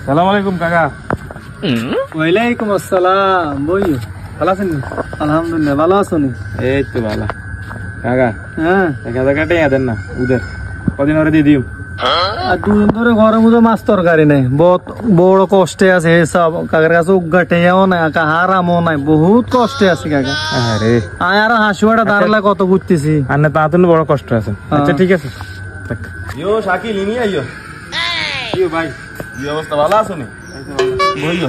সালাম আলাইকুম কাকা। ওয়ালাইকুম আসসালাম। বইও ভালো আছেন? আলহামদুলিল্লাহ, ভালো আছো নি? এই তো ভালো কাকা। হ্যাঁ, 1000 টাকা দেন না উদের, কদিন ওরা দিয়ে দিও। আর দুদিন ধরে ঘরের মধ্যে মাছ তরকারি নাই, বড় কষ্টে আছে সব। কাকার কাছে উগাটেও নাই, হারামও নাই, বহুত কষ্টে আছে কাকা। আরে আর হাসুয়াটা দাঁড়ালে কত ঘুরতেছি। আর না তা তো বড় কষ্ট আছে। আচ্ছা ঠিক আছে। ইয়ো শাকিল ইনি আইও। ইয়ো ভাই, কি অবস্থা, ভালো আছো নি? বইও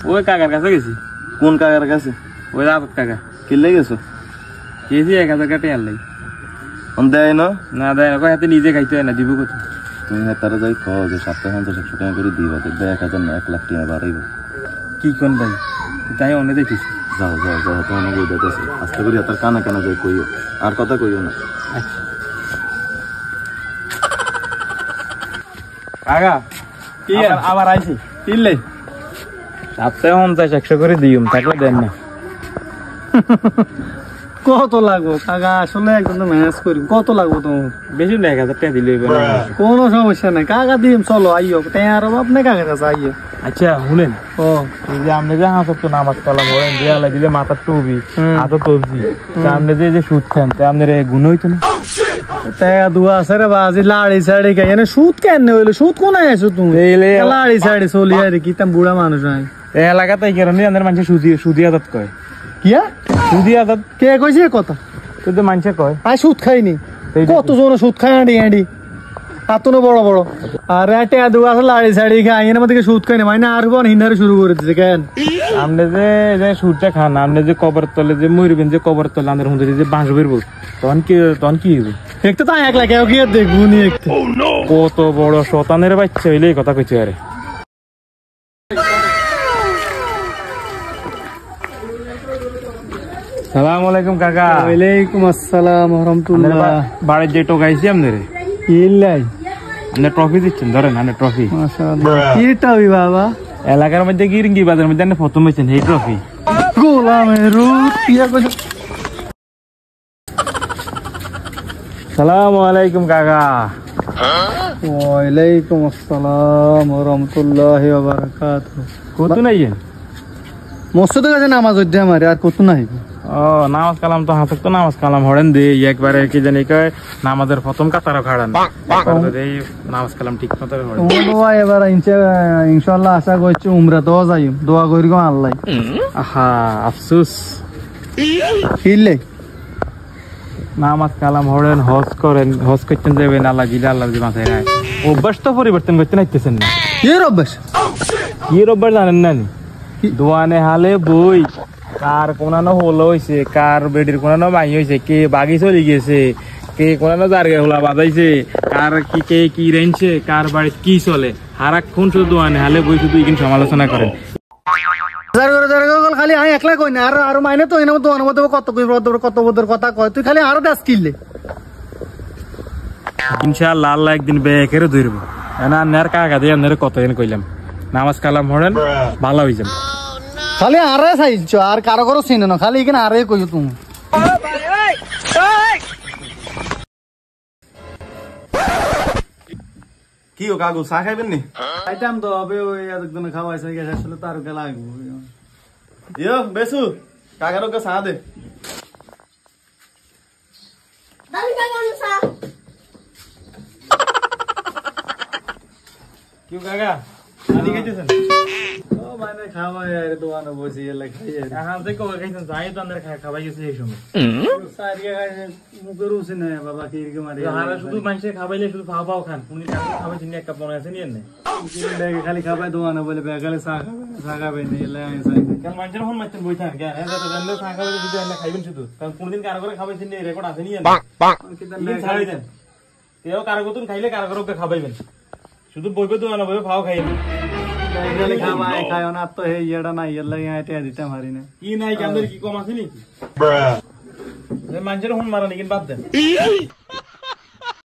ওই কাকার কাছে গেছি। কোন কাকার কাছে? ওই রাত কাকা। কিনলে গেছো? গেছি 1000 টাকা আর লাই। দেয় না? না দেয় না, হাতে নিজে খাইতে হয় না, দিব কত? তুমি তারা যাই খাও যে 750-100 টাকা করে দিবা, দেখবে 1000 না 1 লাখ টাকা বাড়াইব। কি কোন ভাই, তাই অনেক দেখেছি। যাও যাও যাও, তোমার বই দিতেছে আস্তে করি, তার কানা কানা যাই কইও, আর কথা কইও না। আচ্ছা কাকা, কি আবার আইছি কিনলে সপ্তাহে 50-100 করে দিউম, থাকলে দেন না। কত লাগবো কাকা? আসলে একদম ম্যানেজ করি। কত লাগবো তোমার? বেশি না, 1000 টাকা দিলে কোনো সমস্যা নাই কাকা, দিম চলো আইও। টায়ার আপনি কাকার কাছে আইও। আচ্ছা শুনেন, ও এই যে আপনি যে হাসত তো নামাজ কালাম করেন, দেয়ালে দিলে মাথার টুবি হাতে তবজি, আপনি যে সুদ খান, আপনার গুণ হইতো না? টাকা দুয়া আছে রে বাজি, লাড়ি সাড়ি খাই এনে সুদ কেন হইলো? সুদ কোনায় আছো তুমি? লাড়ি সাড়ি চলি আর কি, তাম বুড়া মানুষ নাই এই এলাকাতে। এই কারণে আমাদের মানুষ সুদি আদাত কয়। কিয়া সুদি আদাত কে কইছে কথা? কিন্তু মানুষে কয় আই সুদ খাইনি। কত জন সুদ খাই আঁড়ি আঁড়ি হাতনো বড় বড়, আর টাকা দুয়া আছে লাড়ি সাড়ি খাই এনে মধ্যে সুদ খাইনি মানে আর হিন্দারে শুরু করে দিচ্ছে কেন? আপনি যে সুদটা খান, আপনি যে কবর তলে যে মরবেন, যে কবর তলে আমাদের হুঁদে যে বাঁশ বেরবো, তখন কি হবে? দেখতে তো একলা কেউ কি দেখবো নি একটু। কত বড় শতানের বাচ্চা হইলে এই কথা কইছে। আরে সালাম আলাইকুম কাকা। ওয়ালাইকুম আসসালাম ওয়া রাহমাতুল্লাহ। বাড়ির যে টোকাইছি আপনারে, ইল্লাই আপনি ট্রফি দিচ্ছেন, ধরেন আপনি ট্রফি। মাশাআল্লাহ, কি ট্রফি বাবা? এলাকার মধ্যে গিরিঙ্গি বাজারের মধ্যে আপনি প্রথম হয়েছেন এই ট্রফি। গোলামের রূপ কিয়া কইছো? সালাম আলাইকুম কাকা। ওয়ালাইকুম আসসালাম ওয়া রাহমাতুল্লাহি ওয়া বারাকাতুহু। কত নাইয়েন? মসজিদের কাছে নামাজ হইতে আমারে, আর কত নাই। ও নামাজ কালাম তো হাসক তো নামাজ কালাম হরেন দে একবারে, কি জানি কয় নামাজের প্রথম কাতারও খাড়ান এই নামাজ কালাম ঠিক মতো হরেন। দোয়া এবার ইনশাআল্লাহ আশা করছি উমরা তো যাই, দোয়া করি গো আল্লাহ। আহা আফসোস, কিলে নামাজ কালাম হরেন, হজ করেন, হজ করতেন যাবেন, আল্লাহ দিলে আল্লাহ যে মাথায় রায়। অভ্যাস তো পরিবর্তন করতে নাইতেছেন না। কি অভ্যাস? কি অভ্যাস জানেন না? দোয়ানে হালে বই, কার কোনানো হলো হয়েছে, কার বেডির কোনানো মাই হয়েছে, কে বাগি চলে গেছে, কে কোনানো জারগে হোলা বাজাইছে, কার কি কে কি রেঞ্জে, কার বাড়িতে কি চলে, সারাক্ষণ শুধু দোয়ানে হালে বই শুধু এখানে সমালোচনা করেন। খালি আমি একলা কই না, আর মাইনে তো এনে দোয়ানের মধ্যে কত বদর কথা কয়, তুই খালি আরো দাস কিনলে। ইনশাআল্লাহ আল্লাহ একদিন বেকেরে ধরবো। না আর কাকা দিয়ে আপনার কত এনে কইলাম, নামাজ কালাম হরেন ভালো হয়ে যাবে। খালি আরে চাইছো, আর কারো কারো চিনে না, খালি এখানে আরে কইছো তুমি। কি ও কাকু চা খাইবেন নি? খাইতাম তো, হবে ওই একজনে খাওয়াইছে গেছে, আসলে তার কে লাগবো। ইয়ো বেসু কাকার ওকে চা দে। কি কাকা পানি খাইতেছেন? ও মানে খাওয়াই আর দোয়ানে বসি এলে খাই আর। হ্যাঁ দেখো খাইছেন, যাই তো আমাদের খাওয়াই গেছে এই সময়। সারিয়া খাইছে মুখে রুচি নাই বাবা, কি কে মারি। হারা শুধু মানুষে খাবাইলে শুধু ফাও ফাও খান, উনি কাকু খাবাইছেন এক কাপ মনে আছে নিয়েন না? খালি খাবাই দোয়ানে বলে বেগালে চা খাবে নি এলে আমি চাই। কারণ মানুষের ফোন মারতেন বই থাকেন কেন, হ্যাঁ যাতে জানলে চা খাবাইলে শুধু এনে খাইবেন শুধু, কারণ কোনদিন কারো করে খাবাইছেন নি রেকর্ড আছে নিয়েন না? ছাড়ি দেন, কেউ কারো কতুন খাইলে কারো করে খাবাইবেন, শুধু বইবে দোয়ানো বইবে ফাও খাইবেন। খাবাই খায় না তো হে ইয়েটা নাই এলে এটা দিতাম হারি না। কি নাই আমাদের কি কম আছে নাকি? মানুষের ফোন মারা নাকি বাদ দেন।